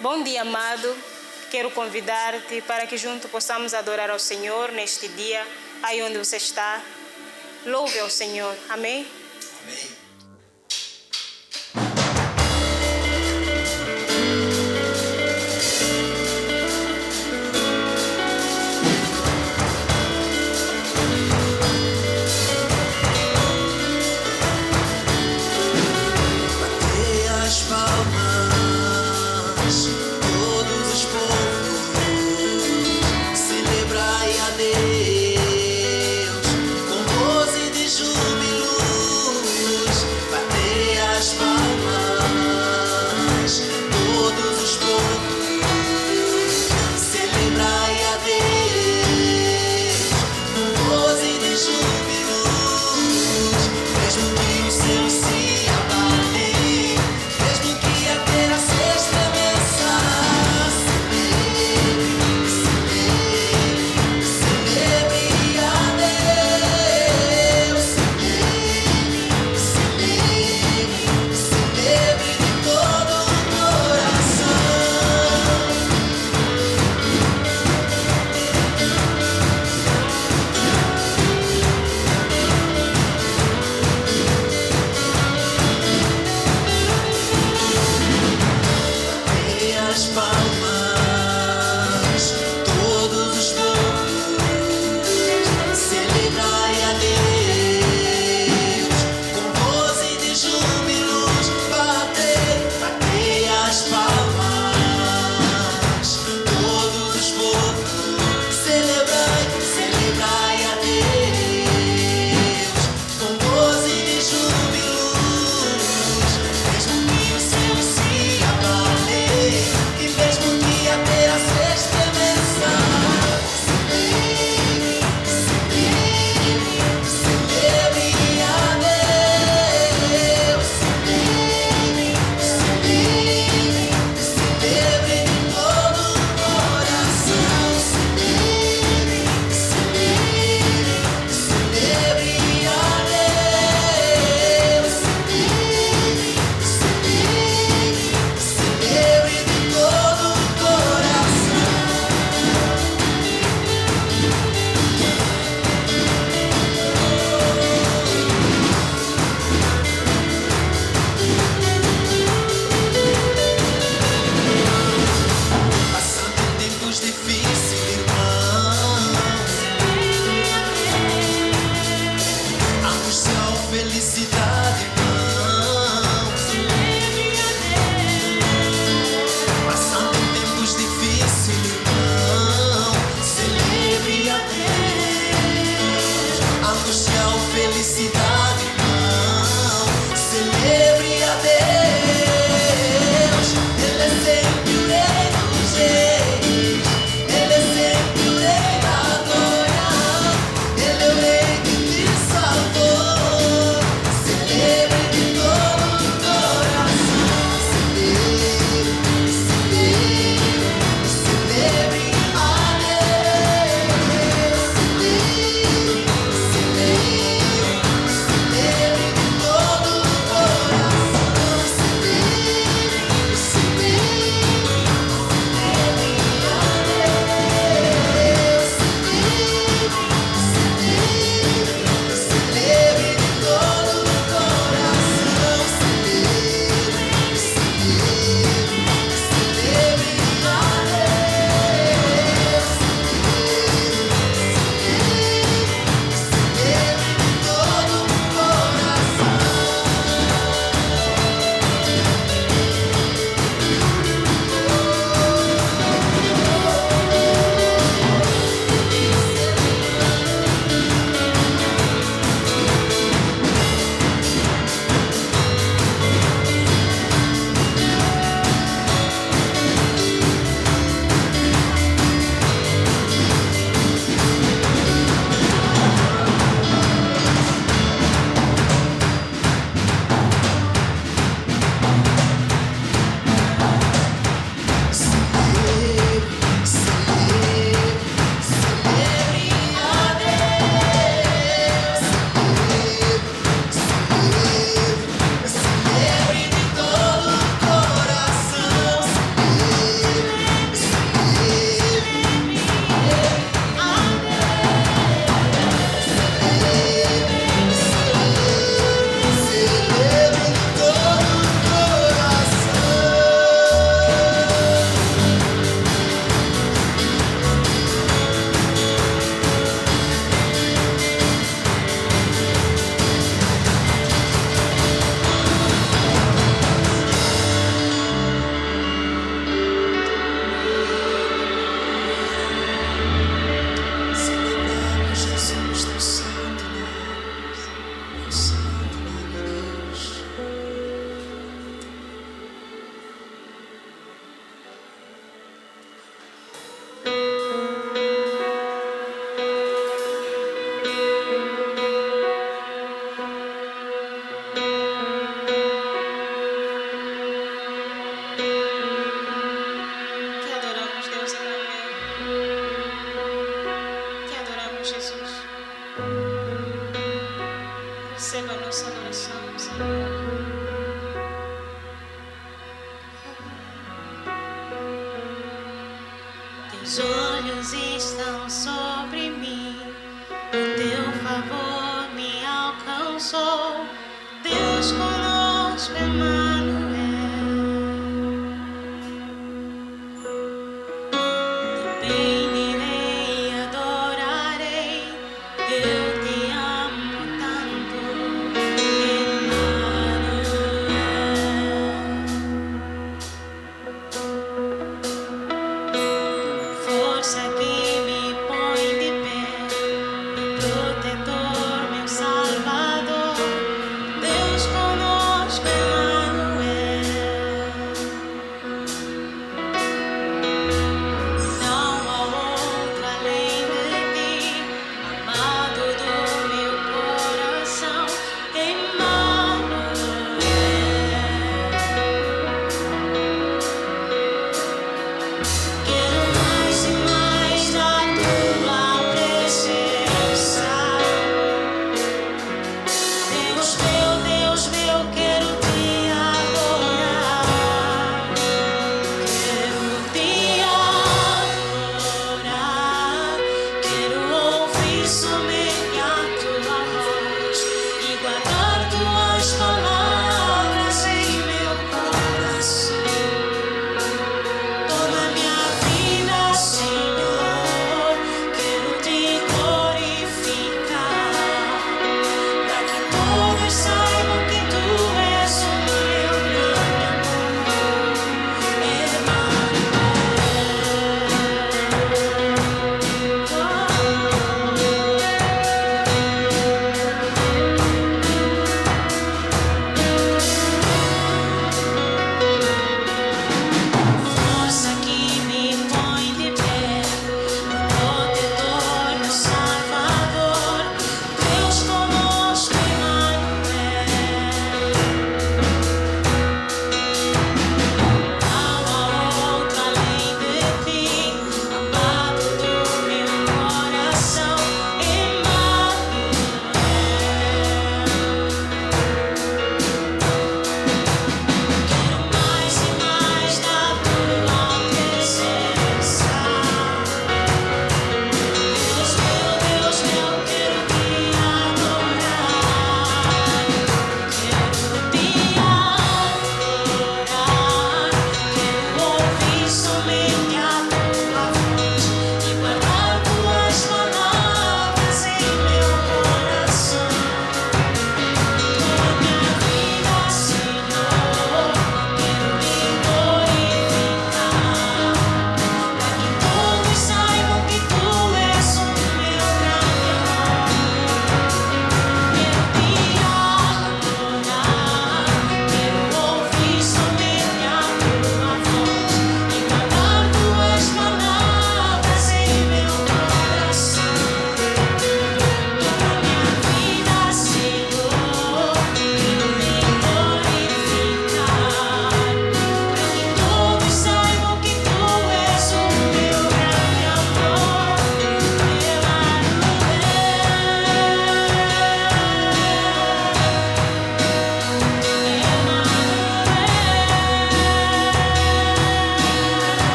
Bom dia, amado. Quero convidar-te para que juntos possamos adorar ao Senhor neste dia, aí onde você está. Louve ao Senhor. Amém? Amém. Deus, com voz de júbilo. Te adoramos, Deus Emanuel. Te adoramos, Jesus. Receba a nossa adoração, Senhor. Teus olhos estão sobre mim, o teu favor me alcançou. Deus conosco, Emanuel. Te bendirei, adorarei, eu te amo tanto, Emanuel. Força que me põe de pé, meu protetor, meu salvador.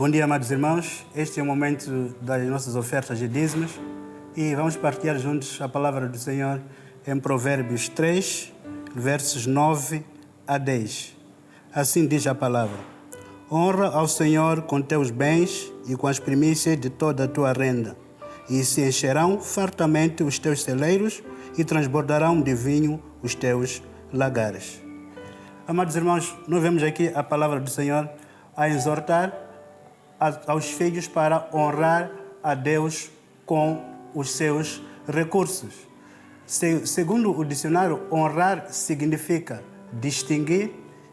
Bom dia, amados irmãos. Este é o momento das nossas ofertas e dízimos e vamos partilhar juntos a palavra do Senhor em Provérbios 3, versos 9 a 10. Assim diz a palavra: honra ao Senhor com teus bens e com as primícias de toda a tua renda, e se encherão fartamente os teus celeiros e transbordarão de vinho os teus lagares. Amados irmãos, nós vemos aqui a palavra do Senhor a exortar aos filhos para honrar a Deus com os seus recursos. Segundo o dicionário, honrar significa distinguir,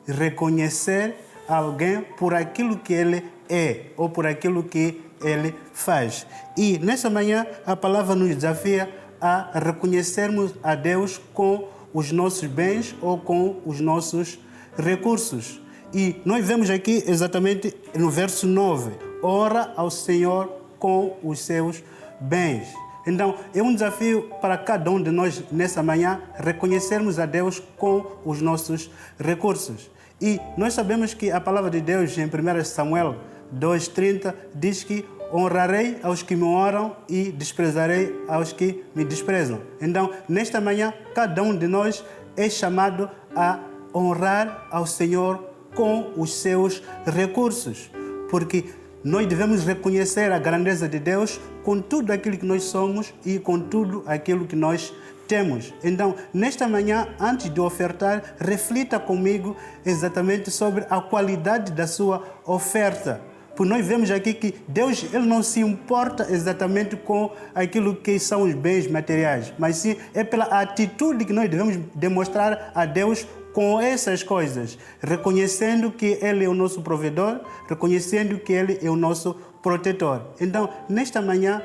reconhecer alguém por aquilo que ele é ou por aquilo que ele faz. E nessa manhã a palavra nos desafia a reconhecermos a Deus com os nossos bens ou com os nossos recursos. E nós vemos aqui exatamente no verso 9, honra ao Senhor com os seus bens. Então, é um desafio para cada um de nós nessa manhã reconhecermos a Deus com os nossos recursos. E nós sabemos que a palavra de Deus em 1 Samuel 2,30 diz que honrarei aos que me honram e desprezarei aos que me desprezam. Então, nesta manhã, cada um de nós é chamado a honrar ao Senhor com os seus recursos, porque nós devemos reconhecer a grandeza de Deus com tudo aquilo que nós somos e com tudo aquilo que nós temos. Então, nesta manhã, antes de ofertar, reflita comigo exatamente sobre a qualidade da sua oferta. Porque nós vemos aqui que Deus ele não se importa exatamente com aquilo que são os bens materiais, mas sim é pela atitude que nós devemos demonstrar a Deus com essas coisas, reconhecendo que Ele é o nosso provedor, reconhecendo que Ele é o nosso protetor. Então, nesta manhã,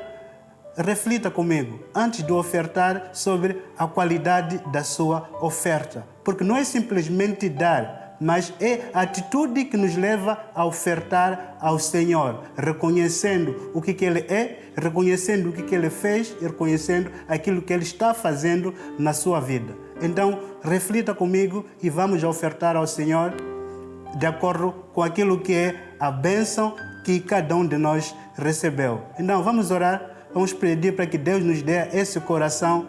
reflita comigo, antes de ofertar, sobre a qualidade da sua oferta. Porque não é simplesmente dar, mas é a atitude que nos leva a ofertar ao Senhor, reconhecendo o que Ele é, reconhecendo o que Ele fez e reconhecendo aquilo que Ele está fazendo na sua vida. Então, reflita comigo e vamos ofertar ao Senhor de acordo com aquilo que é a bênção que cada um de nós recebeu. Então, vamos orar, vamos pedir para que Deus nos dê esse coração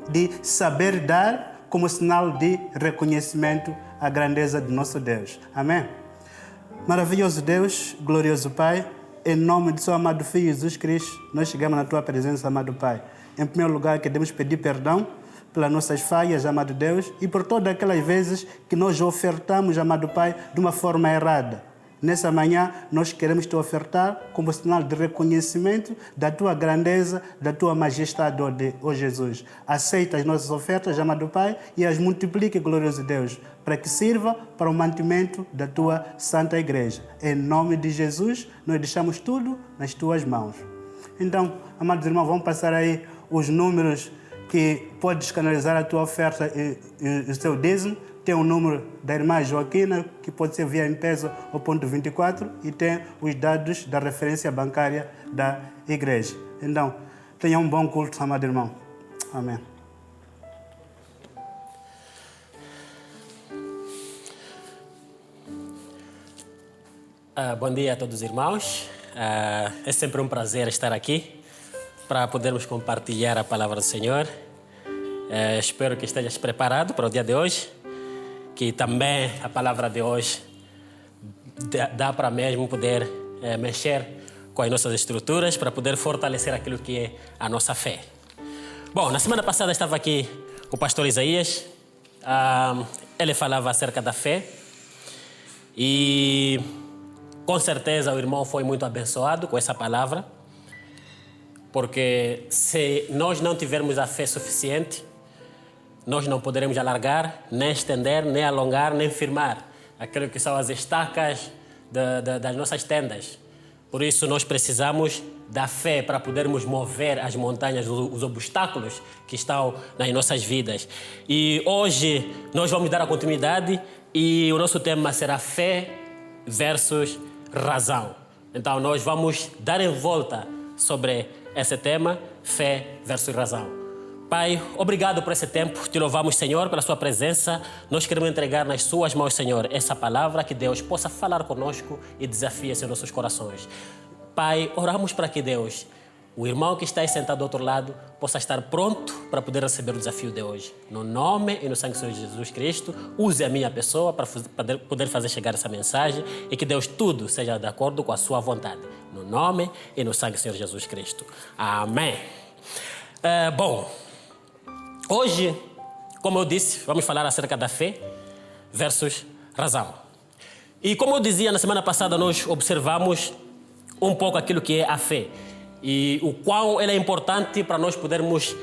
de saber dar como sinal de reconhecimento à grandeza de nosso Deus. Amém? Maravilhoso Deus, glorioso Pai, em nome de seu amado Filho Jesus Cristo, nós chegamos na Tua presença, amado Pai. Em primeiro lugar, queremos pedir perdão pelas nossas falhas, amado Deus, e por todas aquelas vezes que nós ofertamos, amado Pai, de uma forma errada. Nessa manhã, nós queremos te ofertar como sinal de reconhecimento da Tua grandeza, da Tua majestade, ó Jesus. Aceita as nossas ofertas, amado Pai, e as multiplique, glorioso Deus, para que sirva para o mantimento da Tua Santa Igreja. Em nome de Jesus, nós deixamos tudo nas Tuas mãos. Então, amados irmãos, vamos passar aí os números que podes canalizar a tua oferta e o seu dízimo. Tem o número da irmã Joaquina, que pode ser via M-Pesa ou ponto 24, e tem os dados da referência bancária da igreja. Então, tenha um bom culto, amado irmão. Amém. Bom dia a todos os irmãos. É sempre um prazer estar aqui para podermos compartilhar a palavra do Senhor. Espero que estejas preparado para o dia de hoje, que também a palavra de hoje dá para mesmo poder mexer com as nossas estruturas, para poder fortalecer aquilo que é a nossa fé. Bom, na semana passada estava aqui o pastor Isaías, ele falava acerca da fé e com certeza o irmão foi muito abençoado com essa palavra, porque se nós não tivermos a fé suficiente, nós não poderemos alargar, nem estender, nem alongar, nem firmar aquilo que são as estacas das nossas tendas. Por isso nós precisamos da fé para podermos mover as montanhas, os obstáculos que estão nas nossas vidas. E hoje nós vamos dar a continuidade e o nosso tema será fé versus razão. Então nós vamos dar em volta sobre esse tema, fé versus razão. Pai, obrigado por esse tempo. Te louvamos, Senhor, pela sua presença. Nós queremos entregar nas suas mãos, Senhor, essa palavra, que Deus possa falar conosco e desafie em nossos corações. Pai, oramos para que Deus, o irmão que está aí sentado do outro lado, possa estar pronto para poder receber o desafio de hoje. No nome e no sangue do Senhor Jesus Cristo, use a minha pessoa para poder fazer chegar essa mensagem e que Deus tudo seja de acordo com a sua vontade. No nome e no sangue do Senhor Jesus Cristo. Amém. Hoje, como eu disse, vamos falar acerca da fé versus razão. E como eu dizia, na semana passada nós observamos um pouco aquilo que é a fé e o qual ela é importante para nós podermos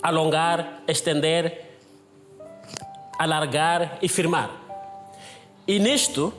alongar, estender, alargar e firmar. E nisto,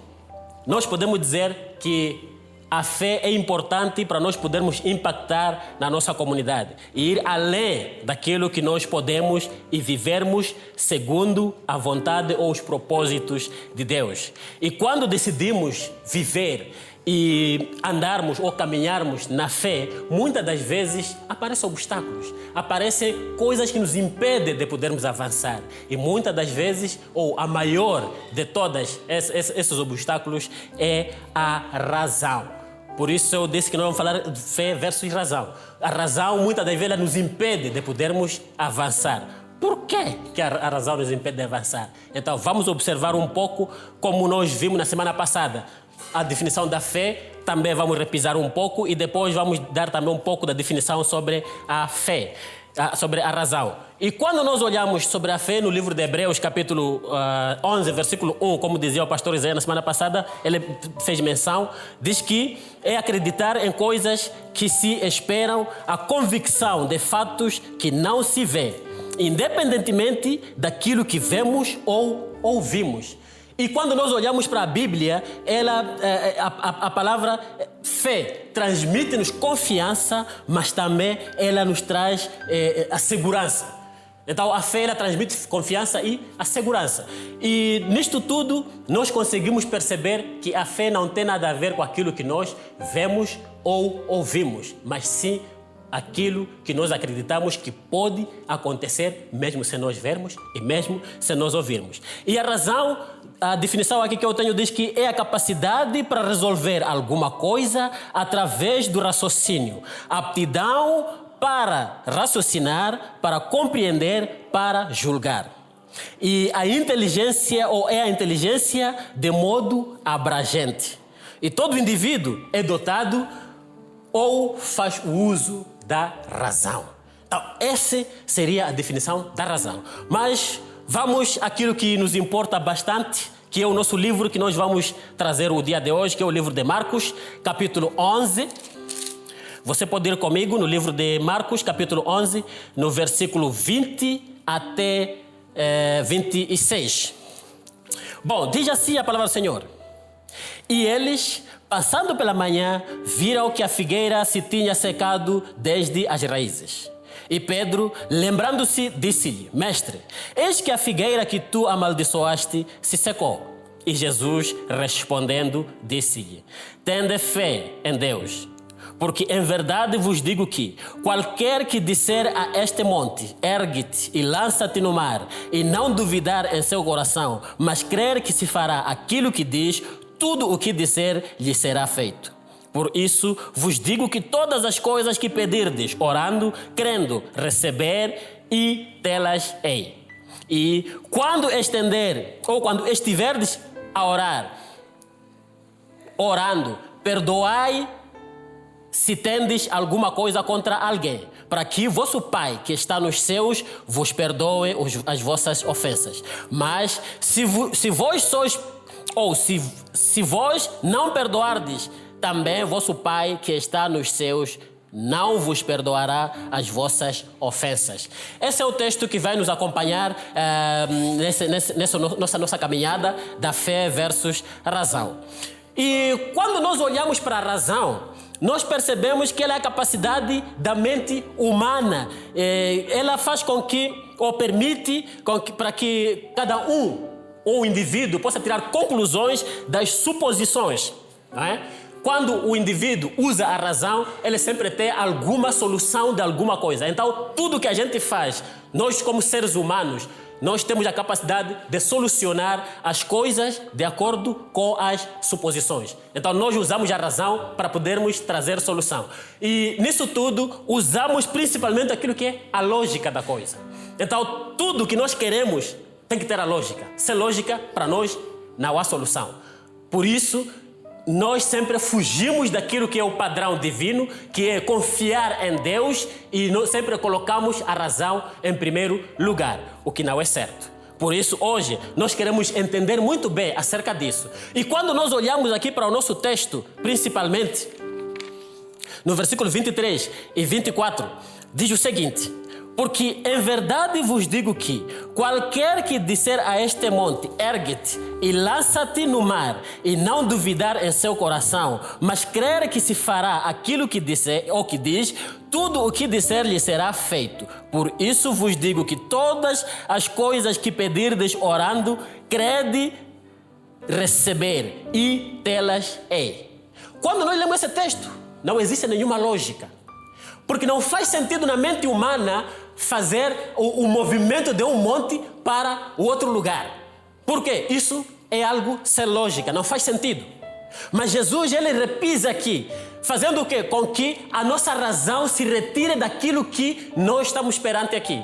nós podemos dizer que a fé é importante para nós podermos impactar na nossa comunidade e ir além daquilo que nós podemos e vivermos segundo a vontade ou os propósitos de Deus. E quando decidimos viver e andarmos ou caminharmos na fé, muitas das vezes aparecem obstáculos, aparecem coisas que nos impedem de podermos avançar. E muitas das vezes, ou a maior de todas esses obstáculos, é a razão. Por isso eu disse que nós vamos falar de fé versus razão. A razão, muitas das vezes, ela nos impede de podermos avançar. Por quê que a razão nos impede de avançar? Então, vamos observar um pouco como nós vimos na semana passada. A definição da fé, também vamos repisar um pouco e depois vamos dar também um pouco da definição sobre a fé, sobre a razão. E quando nós olhamos sobre a fé no livro de Hebreus, capítulo 11, versículo 1, como dizia o pastor Isaías na semana passada, ele fez menção, diz que é acreditar em coisas que se esperam, a convicção de fatos que não se vê, independentemente daquilo que vemos ou ouvimos. E quando nós olhamos para a Bíblia, a palavra fé transmite-nos confiança, mas também ela nos traz a segurança. Então a fé ela transmite confiança e a segurança. E nisto tudo nós conseguimos perceber que a fé não tem nada a ver com aquilo que nós vemos ou ouvimos, mas sim aquilo que nós acreditamos que pode acontecer mesmo se nós vermos e mesmo se nós ouvirmos. E a razão, a definição aqui que eu tenho diz que é a capacidade para resolver alguma coisa através do raciocínio, aptidão para raciocinar, para compreender, para julgar. E a inteligência, ou é a inteligência de modo abrangente. E todo indivíduo é dotado ou faz o uso da razão. Então, essa seria a definição da razão. Mas vamos àquilo que nos importa bastante, que é o nosso livro que nós vamos trazer o dia de hoje, que é o livro de Marcos, capítulo 11. Você pode ir comigo no livro de Marcos, capítulo 11, no versículo 20 até 26. Bom, diz assim a palavra do Senhor. E eles, passando pela manhã, viram que a figueira se tinha secado desde as raízes. E Pedro, lembrando-se, disse-lhe: Mestre, eis que a figueira que tu amaldiçoaste se secou. E Jesus, respondendo, disse-lhe: Tende fé em Deus. Porque em verdade vos digo que qualquer que disser a este monte, ergue-te e lança-te no mar, e não duvidar em seu coração, mas crer que se fará aquilo que diz, tudo o que disser lhe será feito. Por isso vos digo que todas as coisas que pedirdes, orando, crendo, receber e tê-las ei. E quando estiverdes a orar, orando, perdoai se tendes alguma coisa contra alguém, para que vosso Pai, que está nos céus, vos perdoe as vossas ofensas. Mas se vós sois, ou se vós não perdoardes, também vosso Pai, que está nos céus, não vos perdoará as vossas ofensas. Esse é o texto que vai nos acompanhar nessa nossa caminhada da fé versus razão. E quando nós olhamos para a razão, nós percebemos que ela é a capacidade da mente humana. Ela faz com que, ou permite para que cada um, ou indivíduo, possa tirar conclusões das suposições. Não é? quando o indivíduo usa a razão, ele sempre tem alguma solução de alguma coisa. Então, tudo que a gente faz, nós como seres humanos, nós temos a capacidade de solucionar as coisas de acordo com as suposições. Então, nós usamos a razão para podermos trazer solução. E nisso tudo, usamos principalmente aquilo que é a lógica da coisa. Então, tudo que nós queremos tem que ter a lógica. Sem lógica, para nós, não há solução. Por isso, nós sempre fugimos daquilo que é o padrão divino, que é confiar em Deus, e nós sempre colocamos a razão em primeiro lugar, o que não é certo. Por isso, hoje, nós queremos entender muito bem acerca disso. E quando nós olhamos aqui para o nosso texto, principalmente, no versículo 23 e 24, diz o seguinte: porque em verdade vos digo que qualquer que disser a este monte, ergue-te e lança-te no mar, e não duvidar em seu coração, mas crer que se fará aquilo que disser ou que diz, tudo o que disser lhe será feito. Por isso vos digo que todas as coisas que pedirdes orando, crede receber e tê-las ei. Quando nós lemos esse texto, não existe nenhuma lógica. Porque não faz sentido na mente humana fazer o movimento de um monte para o outro lugar. Por quê? Isso é algo sem lógica, não faz sentido. Mas Jesus, ele repisa aqui, fazendo o quê? Com que a nossa razão se retire daquilo que nós estamos perante aqui.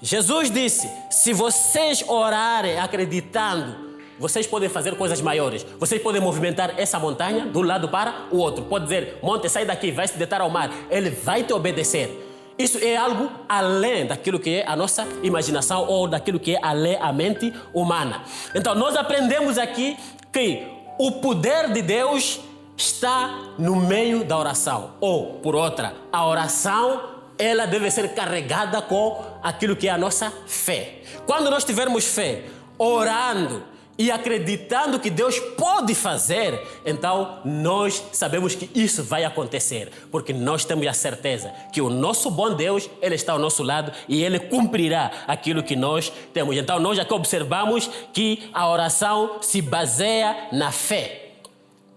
Jesus disse: se vocês orarem acreditando, vocês podem fazer coisas maiores. Vocês podem movimentar essa montanha de um lado para o outro. Pode dizer: monte, sai daqui, vai se deitar ao mar. Ele vai te obedecer. Isso é algo além daquilo que é a nossa imaginação ou daquilo que é além a mente humana. Então, nós aprendemos aqui que o poder de Deus está no meio da oração. Ou, por outra, a oração, ela deve ser carregada com aquilo que é a nossa fé. Quando nós tivermos fé, orando e acreditando que Deus pode fazer, então nós sabemos que isso vai acontecer, porque nós temos a certeza que o nosso bom Deus, Ele está ao nosso lado e Ele cumprirá aquilo que nós temos. Então nós aqui observamos que a oração se baseia na fé.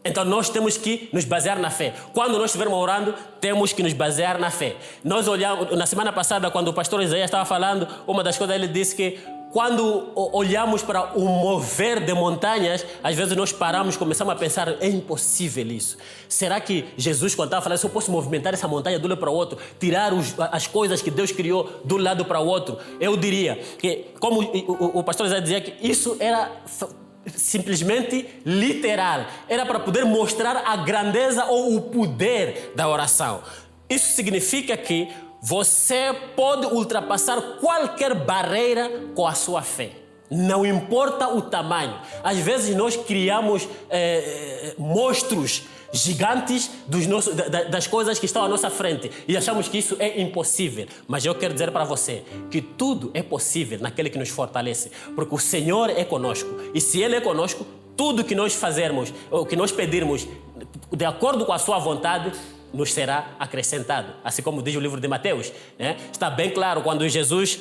Então nós temos que nos basear na fé. Quando nós estivermos orando, temos que nos basear na fé. Nós olhamos, na semana passada, quando o pastor Isaías estava falando, uma das coisas ele disse que quando olhamos para o mover de montanhas, às vezes nós paramos, começamos a pensar: é impossível isso. Será que Jesus, quando estava falando, se eu posso movimentar essa montanha de um lado para o outro, tirar as coisas que Deus criou de um lado para o outro? Eu diria que, como o pastor Isaías dizia, que isso era simplesmente literal. Era para poder mostrar a grandeza ou o poder da oração. Isso significa que você pode ultrapassar qualquer barreira com a sua fé. Não importa o tamanho. Às vezes nós criamos monstros gigantes das coisas que estão à nossa frente e achamos que isso é impossível. Mas eu quero dizer para você que tudo é possível naquele que nos fortalece, porque o Senhor é conosco. E se Ele é conosco, tudo que nós fazermos, ou que nós pedirmos, de acordo com a sua vontade, nos será acrescentado. Assim como diz o livro de Mateus, né? Está bem claro quando Jesus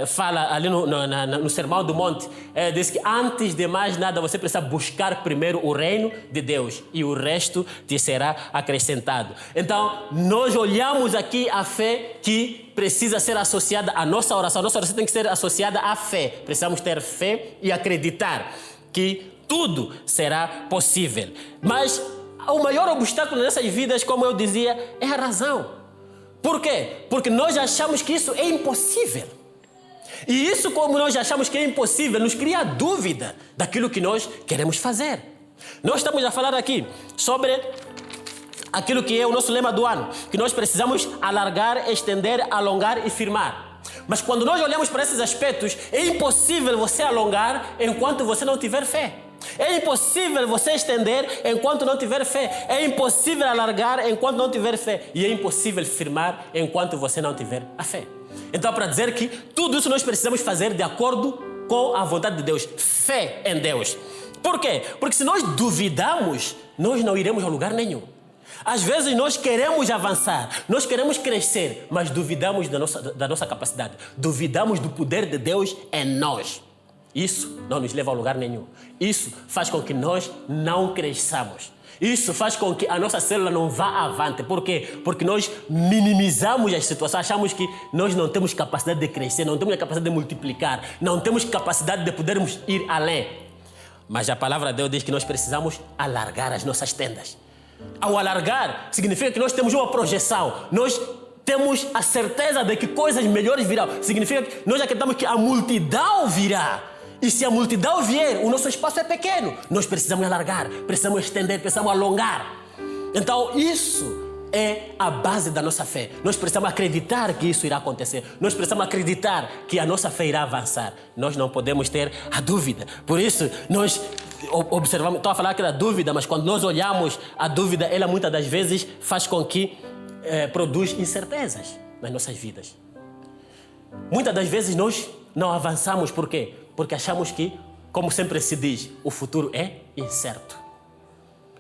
fala ali no Sermão do Monte, diz que antes de mais nada você precisa buscar primeiro o reino de Deus e o resto te será acrescentado. Então, nós olhamos aqui a fé que precisa ser associada à nossa oração. Nossa oração tem que ser associada à fé. Precisamos ter fé e acreditar que tudo será possível. Mas o maior obstáculo nessas vidas, como eu dizia, é a razão. Por quê? Porque nós achamos que isso é impossível. E isso, como nós achamos que é impossível, nos cria dúvida daquilo que nós queremos fazer. Nós estamos a falar aqui sobre aquilo que é o nosso lema do ano, que nós precisamos alargar, estender, alongar e firmar. Mas quando nós olhamos para esses aspectos, é impossível você alongar enquanto você não tiver fé. É impossível você estender enquanto não tiver fé. É impossível alargar enquanto não tiver fé. E é impossível firmar enquanto você não tiver a fé. Então, para dizer que tudo isso nós precisamos fazer de acordo com a vontade de Deus. Fé em Deus. Por quê? Porque se nós duvidamos, nós não iremos a lugar nenhum. Às vezes nós queremos avançar, nós queremos crescer, mas duvidamos da nossa capacidade. Duvidamos do poder de Deus em nós. Isso não nos leva a lugar nenhum. Isso faz com que nós não cresçamos. Isso faz com que a nossa célula não vá avante. Por quê? Porque nós minimizamos as situações, achamos que nós não temos capacidade de crescer, não temos a capacidade de multiplicar, não temos capacidade de podermos ir além. Mas a palavra de Deus diz que nós precisamos alargar as nossas tendas. Ao alargar, significa que nós temos uma projeção, nós temos a certeza de que coisas melhores virão. Significa que nós acreditamos que a multidão virá. E se a multidão vier, o nosso espaço é pequeno. Nós precisamos alargar, precisamos estender, precisamos alongar. Então isso é a base da nossa fé. Nós precisamos acreditar que isso irá acontecer. Nós precisamos acreditar que a nossa fé irá avançar. Nós não podemos ter a dúvida. Por isso, nós observamos, estou a falar aqui da dúvida, mas quando nós olhamos a dúvida, ela muitas das vezes faz com que produz incertezas nas nossas vidas. Muitas das vezes nós não avançamos. Por quê? Porque achamos que, como sempre se diz, o futuro é incerto.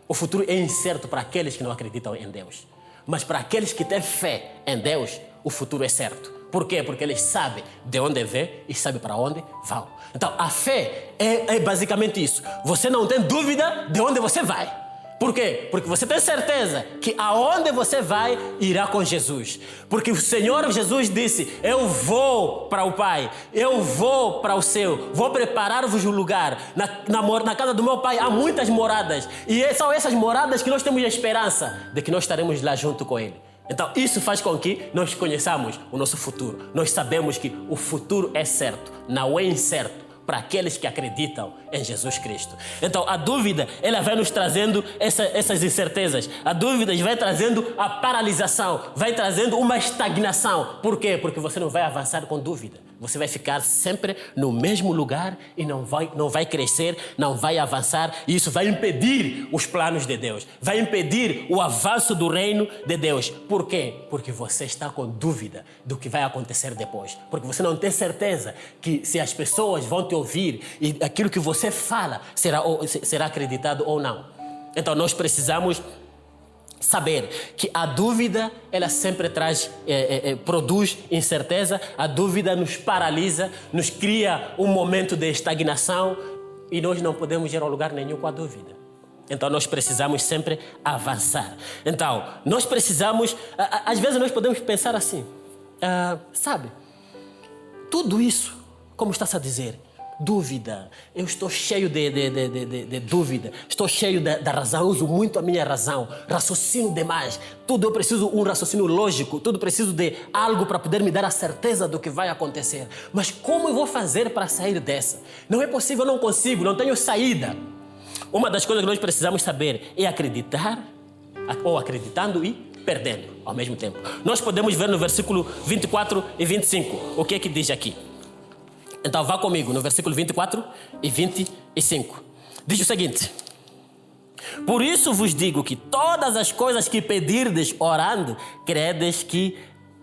O futuro é incerto para aqueles que não acreditam em Deus. Mas para aqueles que têm fé em Deus, o futuro é certo. Por quê? Porque eles sabem de onde vêm e sabem para onde vão. Então, a fé é basicamente isso. Você não tem dúvida de onde você vai. Por quê? Porque você tem certeza que aonde você vai, irá com Jesus. Porque o Senhor Jesus disse, eu vou para o Pai, eu vou para o céu, vou preparar-vos um lugar. Na casa do meu Pai há muitas moradas. E são essas moradas que nós temos a esperança de que nós estaremos lá junto com Ele. Então isso faz com que nós conheçamos o nosso futuro. Nós sabemos que o futuro é certo, não é incerto. Para aqueles que acreditam em Jesus Cristo. Então a dúvida, ela vai nos trazendo essas incertezas. A dúvida vai trazendo a paralisação, vai trazendo uma estagnação. Por quê? Porque você não vai avançar com dúvida. Você vai ficar sempre no mesmo lugar e não vai crescer, não vai avançar. E isso vai impedir os planos de Deus. Vai impedir o avanço do reino de Deus. Por quê? Porque você está com dúvida do que vai acontecer depois. Porque você não tem certeza que se as pessoas vão te ouvir e aquilo que você fala será acreditado ou não. Então nós precisamos saber que a dúvida, ela sempre produz incerteza. A dúvida nos paralisa, nos cria um momento de estagnação e nós não podemos ir a lugar nenhum com a dúvida. Então nós precisamos sempre avançar. Então nós precisamos, às vezes nós podemos pensar assim, sabe, tudo isso, como está-se a dizer, dúvida, eu estou cheio de dúvida, estou cheio da razão, uso muito a minha razão, raciocínio demais, tudo eu preciso um raciocínio lógico, tudo preciso de algo para poder me dar a certeza do que vai acontecer. Mas como eu vou fazer para sair dessa? Não é possível, eu não consigo, não tenho saída. Uma das coisas que nós precisamos saber é acreditar, ou acreditando e perdendo ao mesmo tempo. Nós podemos ver no versículo 24 e 25, o que é que diz aqui? Então vá comigo no versículo 24 e 25. Diz o seguinte: por isso vos digo que todas as coisas que pedirdes orando, credes que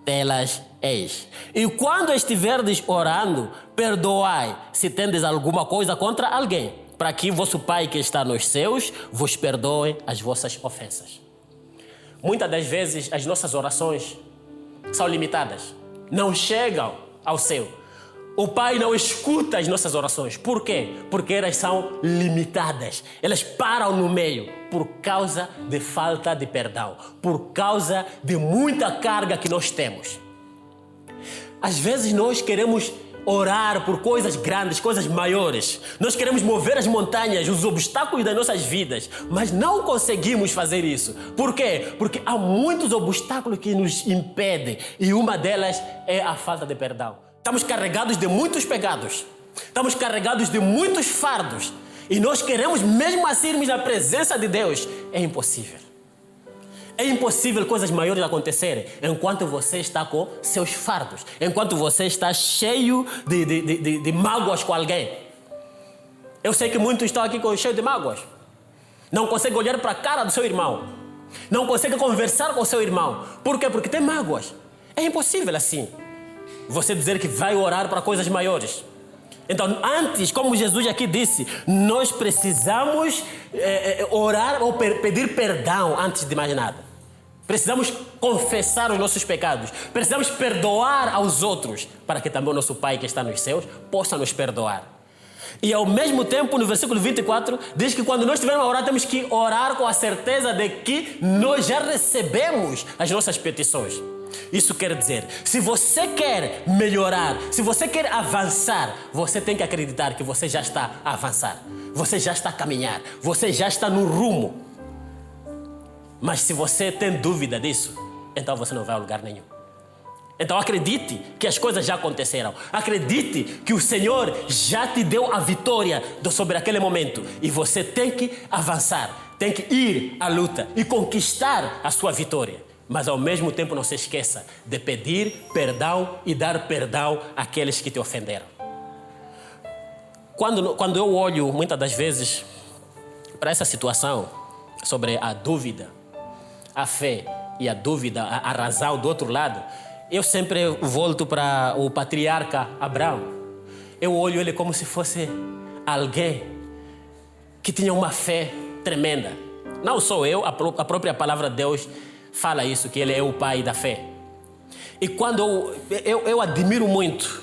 telas eis. E quando estiverdes orando, perdoai se tendes alguma coisa contra alguém, para que vosso Pai que está nos céus vos perdoe as vossas ofensas. Muitas das vezes as nossas orações são limitadas, não chegam ao céu. O Pai não escuta as nossas orações. Por quê? Porque elas são limitadas. Elas param no meio por causa de falta de perdão, por causa de muita carga que nós temos. Às vezes nós queremos orar por coisas grandes, coisas maiores. Nós queremos mover as montanhas, os obstáculos das nossas vidas, mas não conseguimos fazer isso. Por quê? Porque há muitos obstáculos que nos impedem e uma delas é a falta de perdão. Estamos carregados de muitos pecados, estamos carregados de muitos fardos e nós queremos mesmo assim irmos na presença de Deus. É impossível. É impossível coisas maiores acontecerem enquanto você está com seus fardos, enquanto você está cheio de mágoas com alguém. Eu sei que muitos estão aqui cheios de mágoas. Não conseguem olhar para a cara do seu irmão, não conseguem conversar com o seu irmão. Por quê? Porque tem mágoas. É impossível assim você dizer que vai orar para coisas maiores. Então, antes, como Jesus aqui disse, nós precisamos orar ou pedir perdão antes de mais nada. Precisamos confessar os nossos pecados. Precisamos perdoar aos outros para que também o nosso Pai que está nos céus possa nos perdoar. E ao mesmo tempo, no versículo 24, diz que quando nós estivermos a orar, temos que orar com a certeza de que nós já recebemos as nossas petições. Isso quer dizer, se você quer melhorar, se você quer avançar, você tem que acreditar que você já está a avançar. Você já está a caminhar, você já está no rumo. Mas se você tem dúvida disso, então você não vai a lugar nenhum. Então acredite que as coisas já aconteceram. Acredite que o Senhor já te deu a vitória sobre aquele momento. E você tem que avançar, tem que ir à luta e conquistar a sua vitória. Mas ao mesmo tempo não se esqueça de pedir perdão e dar perdão àqueles que te ofenderam. Quando eu olho muitas das vezes para essa situação sobre a dúvida, a fé e a dúvida, a razão do outro lado, eu sempre volto para o patriarca Abraão. Eu olho ele como se fosse alguém que tinha uma fé tremenda. Não sou eu, a própria palavra de Deus fala isso, que ele é o pai da fé. E quando eu admiro muito,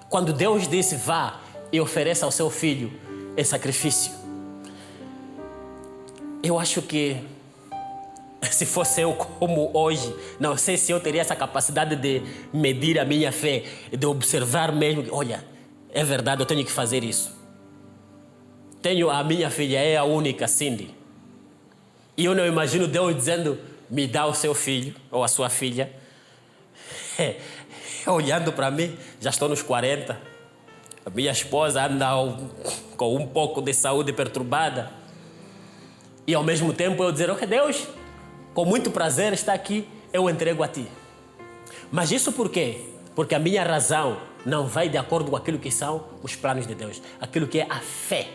quando Deus disse, vá e ofereça ao seu filho em sacrifício. Eu acho que se fosse eu como hoje, não sei se eu teria essa capacidade de medir a minha fé, de observar mesmo, olha, é verdade, eu tenho que fazer isso. Tenho a minha filha, é a única, Cindy. E eu não imagino Deus dizendo, me dá o seu filho ou a sua filha. Olhando para mim, já estou nos 40. A minha esposa anda com um pouco de saúde perturbada. E ao mesmo tempo eu dizer, ok, Deus, com muito prazer está aqui, eu entrego a ti. Mas isso por quê? Porque a minha razão não vai de acordo com aquilo que são os planos de Deus, aquilo que é a fé.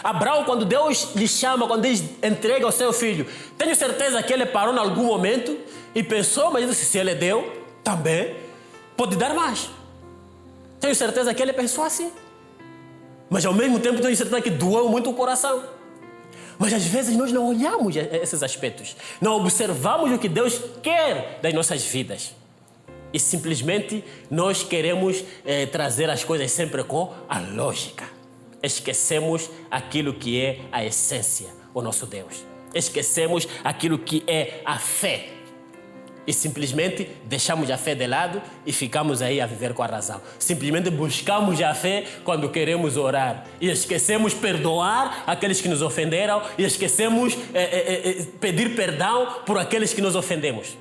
Abraão, quando Deus lhe chama, quando Deus entrega o seu filho, tenho certeza que ele parou em algum momento e pensou, mas se ele deu, também pode dar mais. Tenho certeza que ele pensou assim. Mas ao mesmo tempo tenho certeza que doeu muito o coração. Mas às vezes nós não olhamos esses aspectos. Não observamos o que Deus quer das nossas vidas. E simplesmente nós queremos trazer as coisas sempre com a lógica. Esquecemos aquilo que é a essência, o nosso Deus. Esquecemos aquilo que é a fé. E simplesmente deixamos a fé de lado e ficamos aí a viver com a razão. Simplesmente buscamos a fé quando queremos orar. E esquecemos perdoar aqueles que nos ofenderam. E esquecemos pedir perdão por aqueles que nos ofendemos.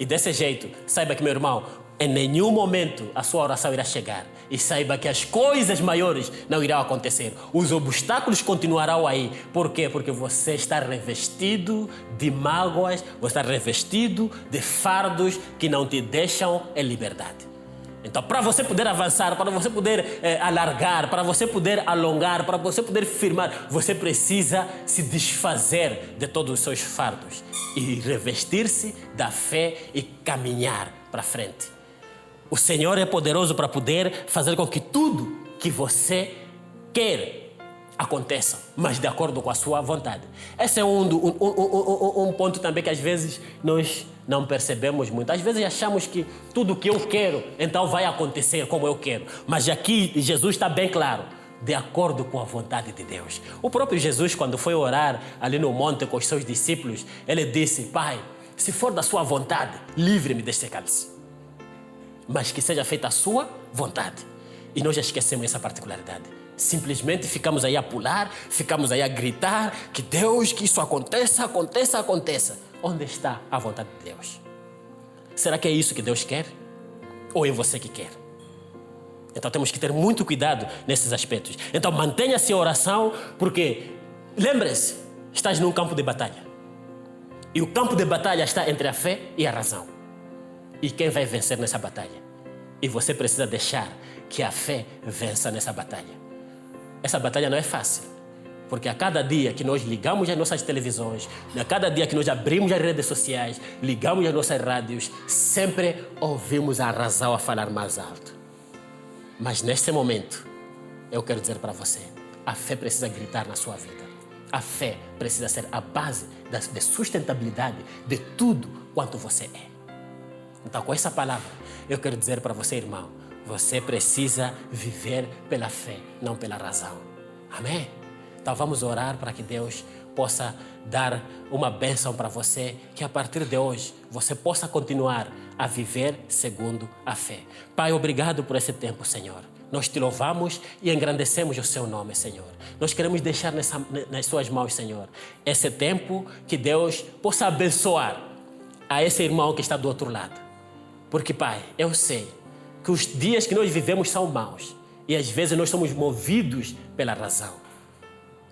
E desse jeito, saiba que, meu irmão, em nenhum momento a sua oração irá chegar. E saiba que as coisas maiores não irão acontecer. Os obstáculos continuarão aí. Por quê? Porque você está revestido de mágoas, você está revestido de fardos que não te deixam em liberdade. Então, para você poder avançar, para você poder alargar, para você poder alongar, para você poder firmar, você precisa se desfazer de todos os seus fardos e revestir-se da fé e caminhar para frente. O Senhor é poderoso para poder fazer com que tudo que você quer aconteça, mas de acordo com a sua vontade. Esse é um ponto também que às vezes nós não percebemos muito. Às vezes achamos que tudo que eu quero, então vai acontecer como eu quero. Mas aqui Jesus está bem claro, de acordo com a vontade de Deus. O próprio Jesus, quando foi orar ali no monte com os seus discípulos, ele disse, Pai, se for da sua vontade, livre-me deste cálice. Mas que seja feita a sua vontade. E nós já esquecemos essa particularidade. Simplesmente ficamos aí a pular, ficamos aí a gritar que Deus, que isso aconteça, aconteça, aconteça. Onde está a vontade de Deus? Será que é isso que Deus quer? Ou é você que quer? Então temos que ter muito cuidado nesses aspectos. Então mantenha-se em oração, porque, lembre-se, estás num campo de batalha. E o campo de batalha está entre a fé e a razão. E quem vai vencer nessa batalha? E você precisa deixar que a fé vença nessa batalha. Essa batalha não é fácil. Porque a cada dia que nós ligamos as nossas televisões, a cada dia que nós abrimos as redes sociais, ligamos as nossas rádios, sempre ouvimos a razão a falar mais alto. Mas neste momento, eu quero dizer para você, a fé precisa gritar na sua vida. A fé precisa ser a base da sustentabilidade de tudo quanto você é. Então, com essa palavra, eu quero dizer para você, irmão, Você precisa viver pela fé, não pela razão. Amém? Então vamos orar para que Deus possa dar uma bênção para você, que a partir de hoje você possa continuar a viver segundo a fé. Pai, obrigado por esse tempo, Senhor. Nós te louvamos e engrandecemos o seu nome, Senhor. Nós queremos deixar nas suas mãos, Senhor, esse tempo que Deus possa abençoar a esse irmão que está do outro lado. Porque, Pai, eu sei que os dias que nós vivemos são maus e às vezes nós somos movidos pela razão.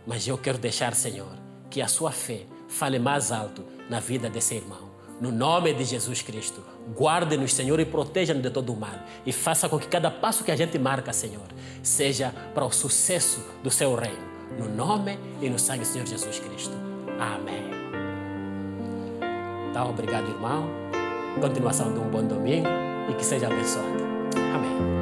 Mas eu quero deixar, Senhor, que a sua fé fale mais alto na vida desse irmão. No nome de Jesus Cristo, guarde-nos, Senhor, e proteja-nos de todo o mal. E faça com que cada passo que a gente marca, Senhor, seja para o sucesso do seu reino. No nome e no sangue do Senhor Jesus Cristo. Amém. Então, obrigado, irmão. Continuação de um bom domingo e que seja abençoado. Amém.